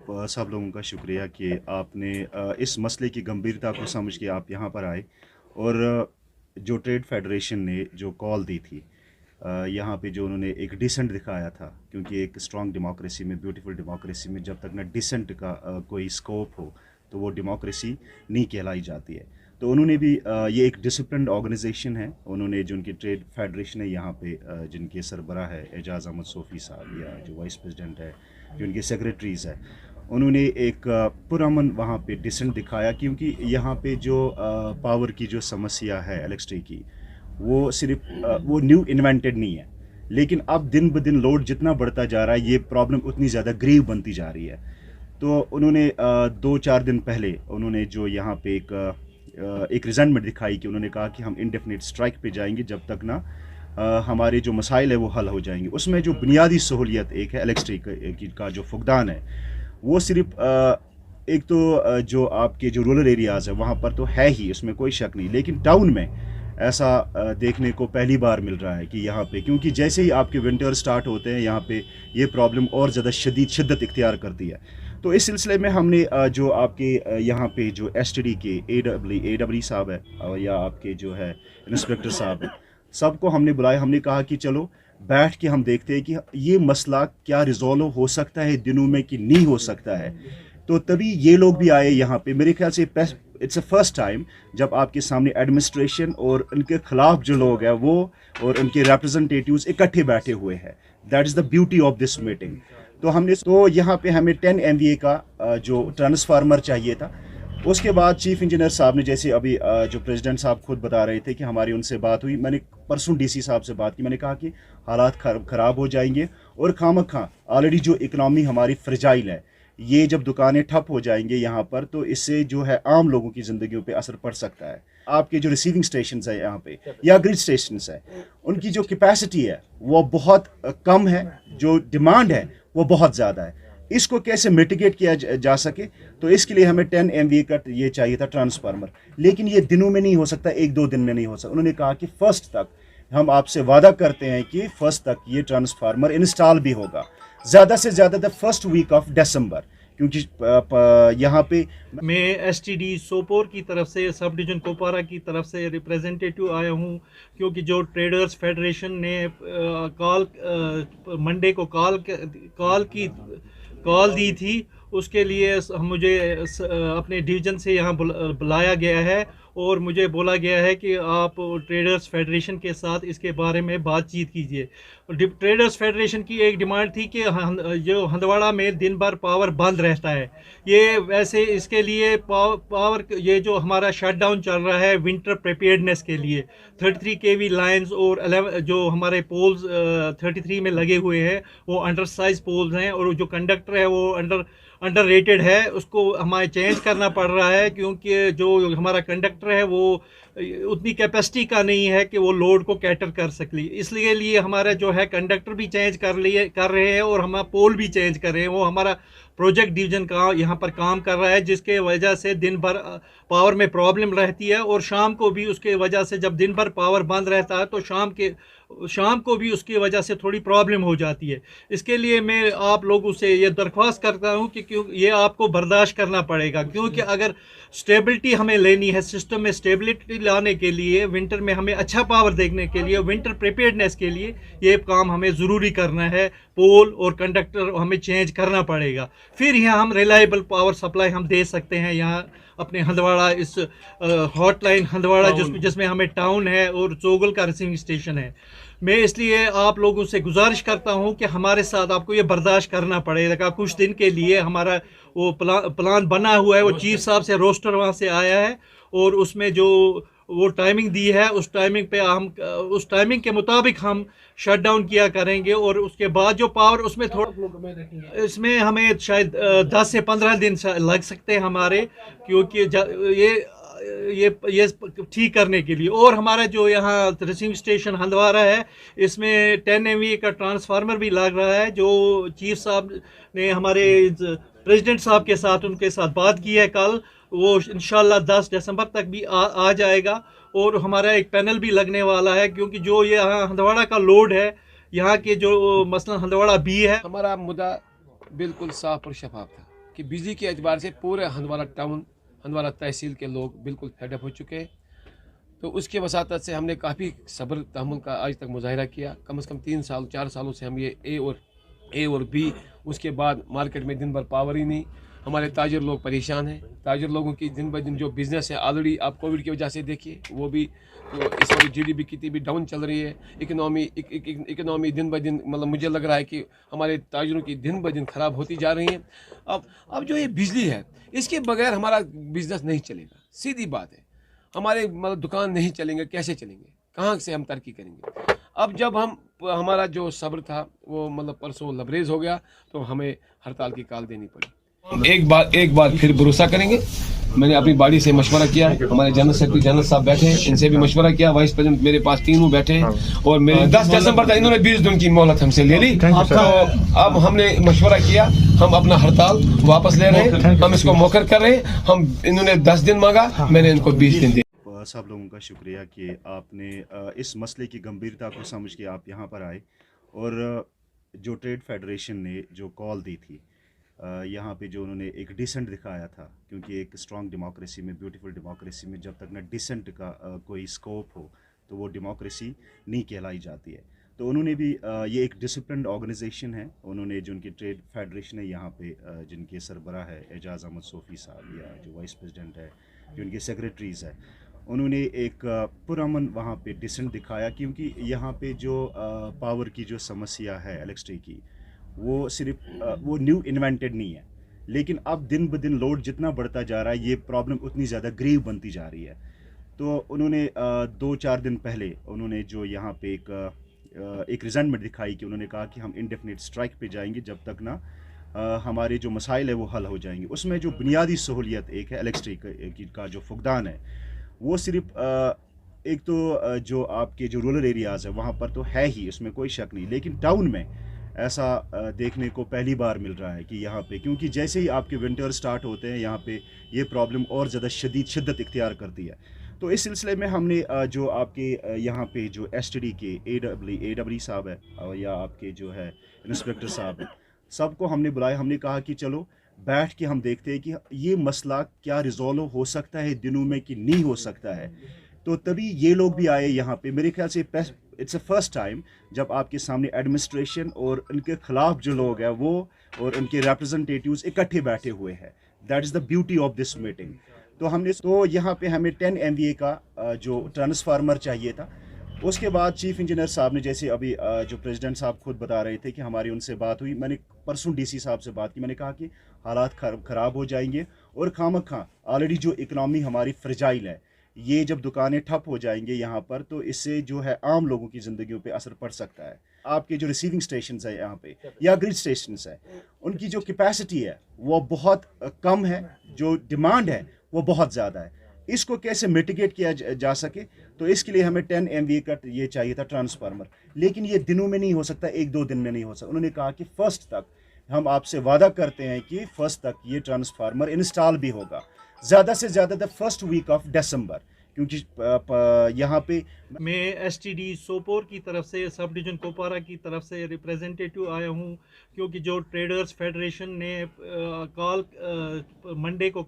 आप सब लोगों का शुक्रिया कि आपने इस मसले की गंभीरता को समझ के आप यहाँ पर आए और जो ट्रेड फेडरेशन ने जो कॉल दी थी, यहाँ पे जो उन्होंने एक डिसेंट दिखाया था, क्योंकि एक स्ट्रॉन्ग डेमोक्रेसी में, ब्यूटीफुल डेमोक्रेसी में जब तक ना डिसेंट का कोई स्कोप हो तो वो डेमोक्रेसी नहीं कहलाई जाती है। तो उन्होंने भी ये एक डिसिप्लिन्ड ऑर्गेनाइजेशन है, उन्होंने जो उनकी ट्रेड फेडरेशन है यहाँ पे जिनके सरबराह है एजाज़ अहमद सोफ़ी साहब, या जो वाइस प्रेसिडेंट है, जो उनके सेक्रेटरीज़ है, उन्होंने एक पुरअमन वहाँ पे डिसेंट दिखाया। क्योंकि यहाँ पे जो पावर की जो समस्या है इलेक्ट्रिसिटी की, वो सिर्फ वो न्यू इन्वेंटेड नहीं है, लेकिन अब दिन ब दिन लोड जितना बढ़ता जा रहा है ये प्रॉब्लम उतनी ज़्यादा ग्रीव बनती जा रही है। तो उन्होंने 2-4 दिन पहले उन्होंने जो यहाँ पे एक रिजनमेंट दिखाई कि उन्होंने कहा कि हम इंडेफिनिट स्ट्राइक पे जाएंगे जब तक ना हमारे जो मसाइल है वो हल हो जाएंगे। उसमें जो बुनियादी सहूलियत एक है इलेक्ट्रिसिटी का जो फुकदान है, वो सिर्फ एक तो जो आपके जो रूरल एरियाज़ है वहाँ पर तो है ही, उसमें कोई शक नहीं, लेकिन टाउन में ऐसा देखने को पहली बार मिल रहा है कि यहाँ पे, क्योंकि जैसे ही आपके विंटर स्टार्ट होते हैं यहाँ पे ये प्रॉब्लम और ज़्यादा शिद्दत इख्तियार करती है। तो इस सिलसिले में हमने जो आपके यहाँ पे जो एसटीडी के एडब्ल्यू साहब है या आपके जो है इंस्पेक्टर साहब है, सबको हमने बुलाया। हमने कहा कि चलो बैठ के हम देखते हैं कि ये मसला क्या रिजॉल्व हो सकता है दिनों में कि नहीं हो सकता है। तो तभी ये लोग भी आए यहाँ पे। मेरे ख्याल से इट्स अ फर्स्ट टाइम जब आपके सामने एडमिनिस्ट्रेशन और उनके खिलाफ जो लोग हैं वो और उनके रिप्रेजेंटेटिव्स इकट्ठे बैठे हुए हैं। That is the beauty of this meeting. तो यहाँ पे हमें 10 MVA का जो ट्रांसफार्मर चाहिए था। उसके बाद चीफ इंजीनियर साहब ने, जैसे अभी जो प्रेसिडेंट साहब खुद बता रहे थे कि हमारी उनसे बात हुई, मैंने परसों डीसी साहब से बात की, मैंने कहा कि हालात ख़राब हो जाएंगे और खामखा ऑलरेडी जो इकनॉमी हमारी फ्रेजाइल है, ये जब दुकानें ठप हो जाएंगे यहाँ पर तो इससे जो है आम लोगों की ज़िंदगियों पे असर पड़ सकता है। आपके जो रिसीविंग स्टेशन है यहाँ पे या ग्रिड स्टेशन है, उनकी जो कैपेसिटी है वो बहुत कम है, जो डिमांड है वो बहुत ज़्यादा है। इसको कैसे मिटिगेट किया जा सके, तो इसके लिए हमें 10 MVA का ये चाहिए था ट्रांसफार्मर। लेकिन ये दिनों में नहीं हो सकता, 1-2 दिन में नहीं हो सकता। उन्होंने कहा कि फर्स्ट तक हम आपसे वादा करते हैं कि फर्स्ट तक ये ट्रांसफार्मर इंस्टॉल भी होगा, ज़्यादा से ज़्यादा the first week of December. क्योंकि यहाँ पे मैं एसटीडी सोपोर की तरफ से, सब डिवीजन कुपवारा की तरफ से रिप्रेजेंटेटिव आया हूँ, क्योंकि जो ट्रेडर्स फेडरेशन ने मंडे को कॉल दी थी, उसके लिए मुझे अपने डिवीज़न से यहाँ बुलाया गया है और मुझे बोला गया है कि आप ट्रेडर्स फेडरेशन के साथ इसके बारे में बातचीत कीजिए। ट्रेडर्स फेडरेशन की एक डिमांड थी कि जो हंदवाड़ा में दिन भर पावर बंद रहता है, ये वैसे इसके लिए पावर ये जो हमारा शटडाउन चल रहा है विंटर प्रिपेयर्डनेस के लिए, 33 kV लाइंस और 11 जो हमारे पोल्स 33 में लगे हुए हैं वो अंडर साइज पोल्स हैं, और जो कंडक्टर है वो अंडर रेटेड है, उसको हमें चेंज करना पड़ रहा है, क्योंकि जो हमारा कंडक्टर है वो उतनी कैपेसिटी का नहीं है कि वो लोड को कैटर कर सके। इसलिए हमारा जो है कंडक्टर भी चेंज कर रहे हैं और हमारा पोल भी चेंज कर रहे हैं। वो हमारा प्रोजेक्ट डिवीज़न का यहाँ पर काम कर रहा है, जिसके वजह से दिन भर पावर में प्रॉब्लम रहती है, और शाम को भी उसके वजह से जब दिन भर पावर बंद रहता है तो शाम को भी उसकी वजह से थोड़ी प्रॉब्लम हो जाती है। इसके लिए मैं आप लोगों से ये दरख्वास्त करता हूँ कि क्यों ये आपको बर्दाश्त करना पड़ेगा, क्योंकि अगर स्टेबिलिटी हमें लेनी है, सिस्टम में स्टेबिलिटी लाने के लिए, विंटर में हमें अच्छा पावर देखने के लिए, विंटर प्रिपेयर्डनेस के लिए ये काम हमें ज़रूरी करना है। पोल और कंडक्टर हमें चेंज करना पड़ेगा, फिर यहाँ हम रिलायबल पावर सप्लाई हम दे सकते हैं यहाँ अपने हंदवाड़ा, इस हॉटलाइन हंदवाड़ा जिसमें हमें टाउन है और चोगल का रिसीविंग स्टेशन है। मैं इसलिए आप लोगों से गुजारिश करता हूं कि हमारे साथ आपको ये बर्दाश्त करना पड़ेगा कुछ दिन के लिए। हमारा वो प्लान बना हुआ है, वो चीफ साहब से रोस्टर वहाँ से आया है, और उसमें जो वो टाइमिंग दी है उस टाइमिंग पे हम उस टाइमिंग के मुताबिक हम शट डाउन किया करेंगे, और उसके बाद जो पावर उसमें थोड़ा, इसमें हमें शायद 10 से 15 दिन लग सकते हैं हमारे, क्योंकि ये ठीक करने के लिए। और हमारा जो यहाँ रिसीविंग स्टेशन हंदवारा है, इसमें 10 MVA का ट्रांसफार्मर भी लग रहा है, जो चीफ साहब ने हमारे प्रेसिडेंट साहब के साथ उनके साथ बात की है कल, वो इंशाल्लाह 10 दिसंबर तक भी आ जाएगा। और हमारा एक पैनल भी लगने वाला है, क्योंकि जो ये यहाँ हंदवाड़ा का लोड है, यहाँ के जो मसलन हंदवाड़ा बी है, हमारा मुद्दा बिल्कुल साफ और शफाफ था। कि बिजली के एतबार से पूरे हंदवाड़ा टाउन, हंदवाड़ा तहसील के लोग बिल्कुल फेडअप हो चुके हैं। तो उसके वसातत से हमने काफ़ी सब्र तहम्मुल का आज तक मुजाहिरा किया। कम से कम 3 साल 4 सालों से हम ये ए और बी, उसके बाद मार्केट में दिन भर पावर ही नहीं। हमारे ताजिर लोग परेशान हैं। ताजिर लोगों की दिन ब दिन जो बिज़नेस है ऑलरेडी आप कोविड की वजह से देखिए वो भी, तो इस वक्त GDP कितनी भी डाउन चल रही है। इकनॉमी दिन ब दिन, मतलब मुझे लग रहा है कि हमारे ताजिरों की दिन ब दिन ख़राब होती जा रही है। अब जो ये बिजली है इसके बगैर हमारा बिज़नेस नहीं चलेगा, सीधी बात है। हमारे मतलब दुकान नहीं चलेंगे, कैसे चलेंगे, कहाँ से हम तरक्की करेंगे। अब जब हमारा जो सब्र था वो मतलब परसों लबरेज हो गया, तो हमें हड़ताल की कॉल देनी पड़ी। एक बार फिर भरोसा करेंगे। मैंने अपनी बॉडी से मशवरा किया है, हमारे जनरल सेक्रेटरी जनरल साहब बैठे हैं, इनसे भी मशवरा किया, वाइस प्रेसिडेंट मेरे पास तीनों बैठे हैं, और मेरे 10 दिसंबर तक इन्होंने 20 दिन की मोहलत हमसे ले ली। तो अब हमने मशवरा किया, हम अपना हड़ताल वापस ले रहे हैं, हम इसको मौखर कर रहे हैं। इन्होंने 10 दिन मांगा, मैंने इनको 20 दिन दिए। सब लोगों का शुक्रिया कि आपने इस मसले की गंभीरता को समझ के आप यहाँ पर आए, और जो ट्रेड फेडरेशन ने जो कॉल दी थी यहाँ पे, जो उन्होंने एक डिसेंट दिखाया था, क्योंकि एक स्ट्रॉन्ग डेमोक्रेसी में, ब्यूटीफुल डेमोक्रेसी में जब तक ना डिसेंट का कोई स्कोप हो तो वो डेमोक्रेसी नहीं कहलाई जाती है। तो उन्होंने भी ये एक डिसिप्लिन्ड ऑर्गेनाइजेशन है, उन्होंने जो उनकी ट्रेड फेडरेशन है यहाँ पे, जिनके सरबराह है एजाज़ अहमद सोफ़ी साहब, या जो वाइस प्रेसिडेंट है, जो उनके सेक्रेटरीज़ है, उन्होंने एक पुरअमन वहाँ पे डिसेंट दिखाया। क्योंकि यहाँ पे जो पावर की जो समस्या है इलेक्ट्रिसिटी की, वो सिर्फ वो न्यू इन्वेंटेड नहीं है, लेकिन अब दिन ब दिन लोड जितना बढ़ता जा रहा है ये प्रॉब्लम उतनी ज़्यादा ग्रीव बनती जा रही है। तो उन्होंने 2-4 दिन पहले उन्होंने जो यहाँ पे एक रिजनमेंट दिखाई कि उन्होंने कहा कि हम इंडेफिनिट स्ट्राइक पे जाएंगे जब तक ना हमारे जो मसाइल है वो हल हो जाएंगे। उसमें जो बुनियादी सहूलियत एक है इलेक्ट्रिसिटी का जो फुकदान है, वो सिर्फ एक तो जो आपके जो रूरल एरियाज़ है वहाँ पर तो है ही, उसमें कोई शक नहीं, लेकिन टाउन में ऐसा देखने को पहली बार मिल रहा है कि यहाँ पे, क्योंकि जैसे ही आपके विंटर स्टार्ट होते हैं यहाँ पे ये प्रॉब्लम और ज़्यादा शिद्दत इख्तियार करती है। तो इस सिलसिले में हमने जो आपके यहाँ पे जो STD के AW साहब है, या आपके जो है इंस्पेक्टर साहब है, सबको हमने बुलाया। हमने कहा कि चलो बैठ के हम देखते हैं कि ये मसला क्या रिजॉल्व हो सकता है दिनों में कि नहीं हो सकता है। तो तभी ये लोग भी आए यहाँ पे। मेरे ख्याल से इट्स अ फर्स्ट टाइम जब आपके सामने एडमिनिस्ट्रेशन और उनके खिलाफ जो लोग हैं वो और उनके रिप्रेजेंटेटिव्स इकट्ठे बैठे हुए हैं। That is the beauty of this meeting. तो यहाँ पे हमें 10 MVA का जो ट्रांसफार्मर चाहिए था। उसके बाद चीफ इंजीनियर साहब ने, जैसे अभी जो प्रेसिडेंट साहब खुद बता रहे थे कि हमारी उनसे बात हुई, मैंने परसों DC साहब से बात की, मैंने कहा कि हालात ख़राब हो जाएंगे और खामखा ऑलरेडी जो इकनॉमी हमारी फ्रजाइल है, ये जब दुकानें ठप हो जाएंगे यहाँ पर तो इससे जो है आम लोगों की ज़िंदगियों पे असर पड़ सकता है। आपके जो रिसीविंग स्टेशन है यहाँ पे या ग्रिड स्टेशन है, उनकी जो कैपेसिटी है वो बहुत कम है, जो डिमांड है वो बहुत ज़्यादा है। इसको कैसे मिटिगेट किया जा सके, तो इसके लिए हमें 10 MVA का ये चाहिए था ट्रांसफार्मर, लेकिन ये दिनों में नहीं हो सकता, 1-2 दिन में नहीं हो सकता। उन्होंने कहा कि फर्स्ट तक हम आपसे वादा करते हैं कि फर्स्ट तक ये ट्रांसफार्मर इंस्टॉल भी होगा, ज़्यादा से ज़्यादा the first week of December, क्योंकि यहाँ पे मैं STD सोपोर की तरफ से, सब डिवीज़न कुपवारा की तरफ से रिप्रेजेंटेटिव आया हूँ, क्योंकि जो ट्रेडर्स फेडरेशन ने मंडे को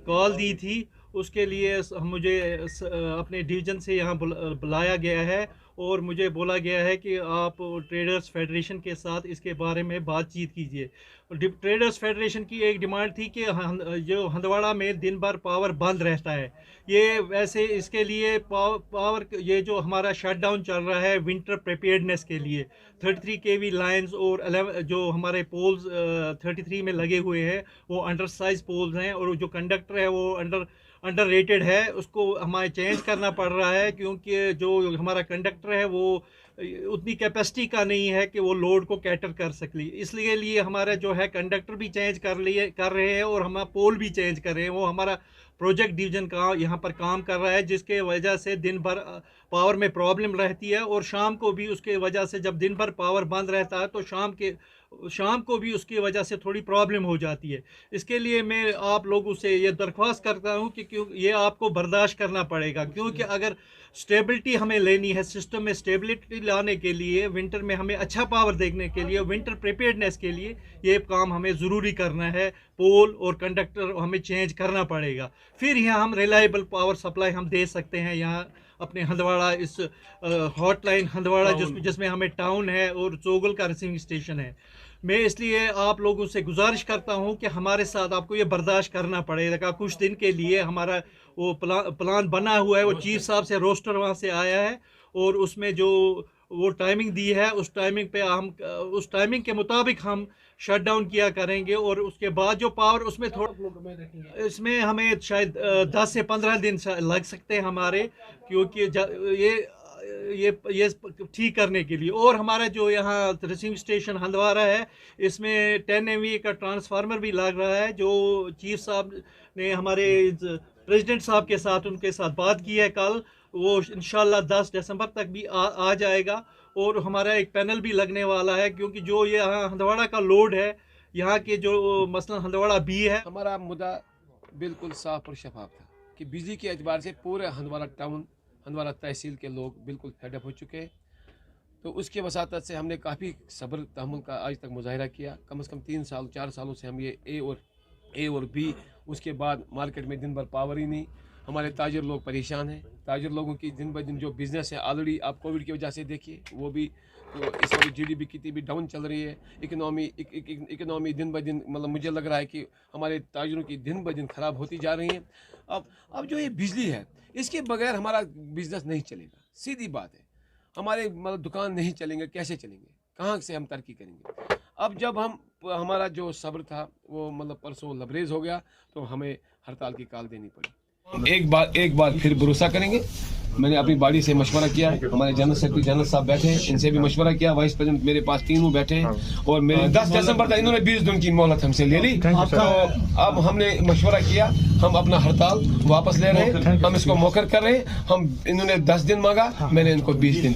कॉल दी थी, उसके लिए मुझे अपने डिवीज़न से यहाँ बुलाया गया है और मुझे बोला गया है कि आप ट्रेडर्स फेडरेशन के साथ इसके बारे में बातचीत कीजिए। ट्रेडर्स फेडरेशन की एक डिमांड थी कि जो हंदवाड़ा में दिन भर पावर बंद रहता है, ये वैसे इसके लिए पावर ये जो हमारा शटडाउन चल रहा है विंटर प्रिपेयर्डनेस के लिए 33 kV लाइंस और 11 जो हमारे पोल्स 33 में लगे हुए हैं वो अंडर साइज पोल्स हैं, और जो कंडक्टर है वो अंडर रेटेड है, उसको हमें चेंज करना पड़ रहा है, क्योंकि जो हमारा कंडक्टर है वो उतनी कैपेसिटी का नहीं है कि वो लोड को कैटर कर सके। इसलिए हमारा जो है कंडक्टर भी चेंज कर रहे हैं और हम पोल भी चेंज कर रहे हैं। वो हमारा प्रोजेक्ट डिवीज़न का यहाँ पर काम कर रहा है, जिसके वजह से दिन भर पावर में प्रॉब्लम रहती है, और शाम को भी उसके वजह से जब दिन भर पावर बंद रहता है तो शाम के शाम को भी उसकी वजह से थोड़ी प्रॉब्लम हो जाती है। इसके लिए मैं आप लोगों से ये दरख्वास्त करता हूँ कि क्यों ये आपको बर्दाश्त करना पड़ेगा, क्योंकि अगर स्टेबिलिटी हमें लेनी है, सिस्टम में स्टेबिलिटी लाने के लिए, विंटर में हमें अच्छा पावर देखने के लिए, विंटर प्रिपेयर्डनेस के लिए ये काम हमें ज़रूरी करना है। पोल और कंडक्टर हमें चेंज करना पड़ेगा, फिर यहाँ हम रिलायबल पावर सप्लाई हम दे सकते हैं। यहाँ अपने हंदवाड़ा इस हॉटलाइन हंदवाड़ा जिसमें हमें टाउन है और चोगल का रिसीविंग स्टेशन है। मैं इसलिए आप लोगों से गुजारिश करता हूं कि हमारे साथ आपको ये बर्दाश्त करना पड़ेगा कुछ दिन के लिए। हमारा वो प्लान बना हुआ है, वो चीफ साहब से रोस्टर वहाँ से आया है और उसमें जो वो टाइमिंग दी है उस टाइमिंग पे हम उस टाइमिंग के मुताबिक हम शट डाउन किया करेंगे। और उसके बाद जो पावर उसमें थोड़ा इसमें हमें शायद 10 से 15 दिन लग सकते हैं हमारे, क्योंकि ये ठीक करने के लिए। और हमारा जो यहाँ रिसीविंग स्टेशन हंदवाड़ा है इसमें 10 MVA का ट्रांसफार्मर भी लग रहा है, जो चीफ साहब ने हमारे प्रेसिडेंट साहब के साथ उनके साथ बात की है कल, वो इंशाल्लाह 10 दिसंबर तक भी आ जाएगा। और हमारा एक पैनल भी लगने वाला है, क्योंकि जो ये यहाँ हंदवाड़ा का लोड है, यहाँ के जो मसलन हंदवाड़ा बी है। हमारा मुद्दा बिल्कुल साफ और शफाफ था कि बिजली के एतबार से पूरे हंदवाड़ा टाउन, हंदवाड़ा तहसील के लोग बिल्कुल फेडअप हो चुके हैं। तो उसके वसातत से हमने काफ़ी सब्र तहम्मुल का आज तक मुजाहिरा किया। कम से कम 3-4 सालों से हम ये ए और बी, उसके बाद मार्केट में दिन भर पावर ही नहीं। हमारे ताजिर लोग परेशान हैं। ताजिर लोगों की दिन ब दिन जो बिज़नेस है, ऑलरेडी आप कोविड की वजह से देखिए वो भी, तो इस वक्त GDP कितनी भी डाउन चल रही है। इकनॉमी दिन ब दिन, मतलब मुझे लग रहा है कि हमारे ताजिरों की दिन ब दिन ख़राब होती जा रही है। अब जो ये बिजली है, इसके बगैर हमारा बिज़नेस नहीं चलेगा। सीधी बात है, हमारे मतलब दुकान नहीं चलेंगे, कैसे चलेंगे, कहाँ से हम तरक्की करेंगे। अब जब हमारा जो सब्र था वो मतलब परसों लबरेज हो गया, तो हमें हड़ताल की कॉल देनी पड़ी। एक बार फिर भरोसा करेंगे। मैंने अपनी बॉडी से मशवरा किया है, हमारे जनरल सेक्रेटरी जनरल साहब बैठे हैं, इनसे भी मशवरा किया, वाइस प्रेसिडेंट मेरे पास तीनों बैठे हैं, और मेरे 10 दिसंबर तक इन्होंने 20 दिन की मोहलत हमसे ले ली। तो अब हमने मशवरा किया, हम अपना हड़ताल वापस ले रहे हैं, हम इसको मौखर कर रहे हैं। इन्होंने 10 दिन मांगा, मैंने इनको 20 दिन दिया।